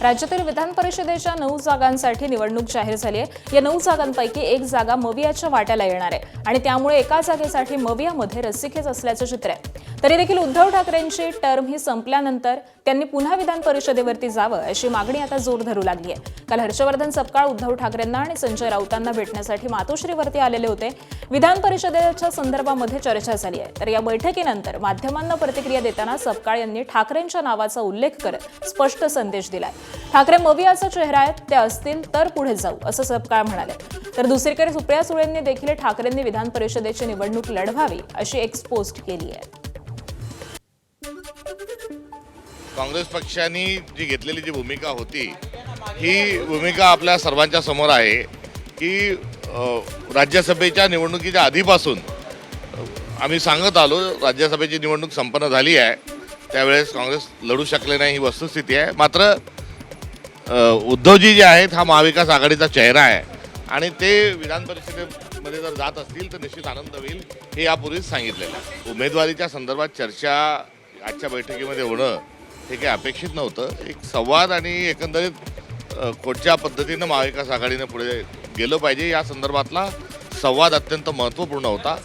राज्यातील विधान परिषदेच्या 9 जागांसाठी निवडणूक जाहीर झाली आहे। या 9 जागांपैकी एक जागा मवियाच्या वाट्याला येणार आहे आणि त्यामुळे एका जागेसाठी मवियामध्ये रस्सीखेच असल्याचं चित्र आहे। तरी देखील उद्धव ठाकरेंची टर्म ही संपल्यानंतर त्यांनी पुन्हा विधान परिषदेवरती जावं अशी मागणी आता जोर धरू लागली आहे। काल हर्षवर्धन सपकाळ उद्धव ठाकरेंना आणि संजय राऊतांना भेटण्यासाठी मातोश्रीवरती आलेले होते। विधान परिषदेच्या संदर्भामध्ये चर्चा झाली आहे। तर या बैठकीनंतर माध्यमांना प्रतिक्रिया देताना सपकाळ यांनी ठाकरेंच्या नावाचा उल्लेख करत स्पष्ट संदेश दिलाय। ठाकरे मवियाचा चेहरा आहेत, ते असतील तर पुढे जाऊ असं सपकाळ म्हणाले। तर दुसरीकडे सुप्रिया सुळेंनी देखील ठाकरेंनी विधान परिषदेची निवडणूक लढवावी अशी एक्सपोस्ट केली आहे। काँग्रेस पक्षाने जी घेतलेली जी भूमिका होती ही भूमिका आपल्या सर्वांच्या समोर आहे की राज्यसभेच्या निवडणुकीच्या आधीपासून आम्ही सांगत आलो राज्यसभेची निवडणूक संपन्न झाली आहे, त्यावेळेस काँग्रेस लढू शकले नाही ही वस्तुस्थिती आहे। मात्र उद्धवजी जे आहेत हा महाविकास आघाडीचा चेहरा आहे आणि ते विधान परिषदेमध्ये जर जात असतील तर निश्चित आनंद होईल हे यापूर्वीच सांगितलेलं आहे। उमेदवारीच्या संदर्भात चर्चा आजच्या बैठकीमध्ये होणं हे काही अपेक्षित नव्हतं। एक संवाद आणि एकंदरीत कोणत्या पद्धतीनं महाविकास आघाडीनं पुढे गेलं पाहिजे या संदर्भातला संवाद अत्यंत महत्त्वपूर्ण होता।